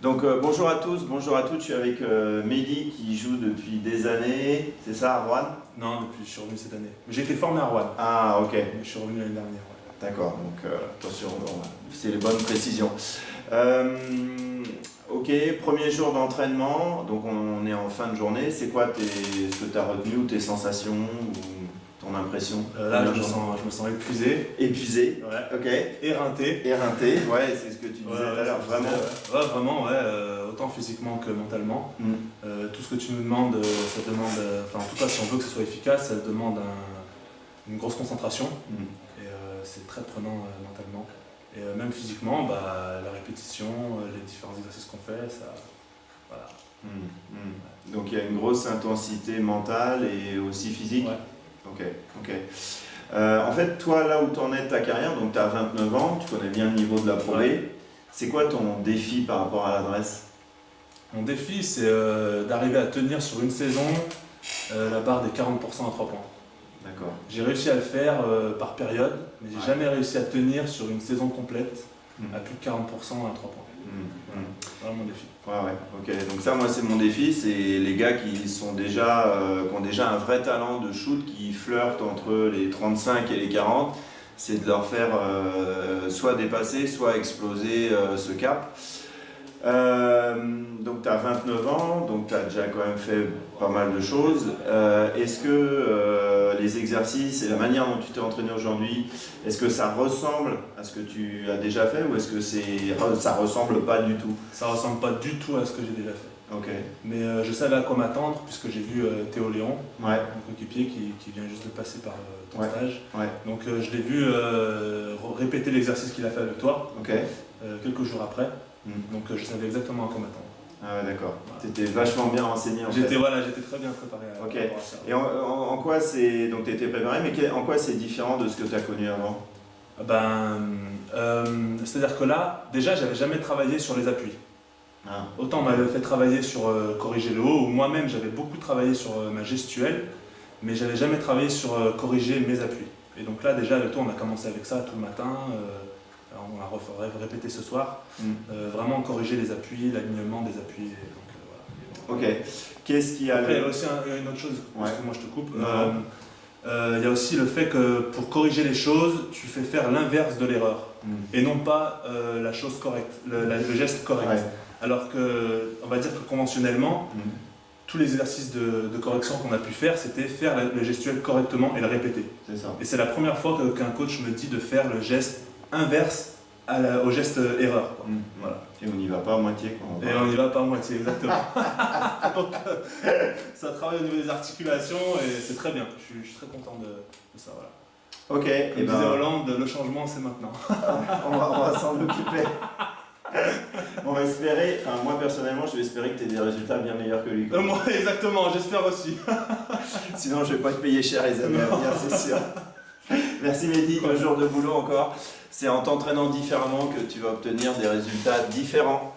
Donc bonjour à tous, bonjour à toutes, je suis avec Mehdi qui joue depuis des années, c'est ça à Rouen? Non, depuis, je suis revenu cette année. J'ai été formé à Rouen, Ah ok, mais je suis revenu l'année dernière. Ouais. d'accord, donc attention, c'est les bonnes précisions. Euh, ok, premier jour d'entraînement, donc on est en fin de journée, c'est quoi ce que tu as retenu ou tes sensations ou ton impression? Là, je me sens épuisé. Épuisé, Ouais. ok. Éreinté. Éreinté, ouais, c'est ce que tu disais tout à l'heure, vraiment. Ouais, vraiment, ouais, autant physiquement que mentalement. Mm. Tout ce que tu nous demandes, ça demande, enfin en tout cas si on veut que ce soit efficace, ça demande une grosse concentration. Mm. Et c'est très prenant mentalement. Et même physiquement, la répétition, les différents exercices qu'on fait, ça, voilà. Mm. Mm. Donc il y a une grosse intensité mentale et aussi physique. Ouais. Ok, ok. En fait, toi, là où tu en es de ta carrière, donc tu as 29 ans, tu connais bien le niveau de la Pro B. Ouais. C'est quoi ton défi par rapport à l'adresse? Mon défi, c'est d'arriver à tenir sur une saison la barre des 40% à 3 points. D'accord. J'ai réussi à le faire par période, mais j'ai Ouais. jamais réussi à tenir sur une saison complète Mm. à plus de 40% à 3 points. Mm. Mm. Voilà mon défi. Ouais, ouais, ok. Donc ça, moi, c'est mon défi, c'est les gars qui sont déjà, qui ont déjà un vrai talent de shoot, qui flirtent entre les 35 et les 40, c'est de leur faire soit dépasser, soit exploser ce cap. Donc tu as 29 ans, donc tu as déjà quand même fait pas mal de choses. Est-ce que les exercices et la manière dont tu t'es entraîné aujourd'hui, est-ce que ça ressemble à ce que tu as déjà fait ou est-ce que ça ressemble pas du tout? Ça ressemble pas du tout à ce que j'ai déjà fait. Ok. Mais je savais à quoi m'attendre puisque j'ai vu Théo Léon, Ouais. mon coéquipier qui vient juste de passer par ton Ouais. stage. Ouais. Donc je l'ai vu répéter l'exercice qu'il a fait avec toi Ok. quelques jours après. Mm. Donc je savais exactement à quoi m'attendre. Ah ouais, d'accord. Voilà. Tu étais vachement bien renseigné en fait. J'étais très bien préparé à Ok. par rapport à ça. Et en quoi c'est. Donc tu étais préparé, mais en quoi c'est différent de ce que tu as connu avant? C'est-à-dire que là, déjà, j'avais jamais travaillé sur les appuis. Ah. Autant on m'avait fait travailler sur corriger le haut, ou moi-même j'avais beaucoup travaillé sur ma gestuelle, mais j'avais jamais travaillé sur corriger mes appuis. Et donc là, déjà, avec toi, on a commencé avec ça tout le matin. Alors, on a répété ce soir. Mm. Vraiment corriger les appuis, l'alignement des appuis. Et donc, voilà. Ok. Qu'est-ce qui a. Après, il y a aussi une autre chose, Ouais. parce que moi je te coupe. Non. Il y a aussi le fait que pour corriger les choses, tu fais faire l'inverse de l'erreur Mm. et non pas la chose correcte, le geste correct. Ouais. Alors que, on va dire que conventionnellement, Mm. tous les exercices de correction qu'on a pu faire, c'était faire le gestuel correctement et le répéter. C'est ça. Et c'est la première fois qu'un coach me dit de faire le geste inverse au geste erreur, quoi. Mm. Voilà. Et on n'y va pas à moitié quand Et on n'y va pas à moitié, exactement. Donc ça travaille au niveau des articulations et c'est très bien. Je suis très content de ça. Voilà. Ok. Comme Et disait Hollande, le changement c'est maintenant. on va s'en occuper. On va espérer, enfin moi personnellement je vais espérer que tu aies des résultats bien meilleurs que lui. quoi. Moi, exactement, j'espère aussi. Sinon je vais pas te payer cher les années à venir, c'est sûr. Merci Mehdi, 2 jours de boulot encore. C'est en t'entraînant différemment que tu vas obtenir des résultats différents.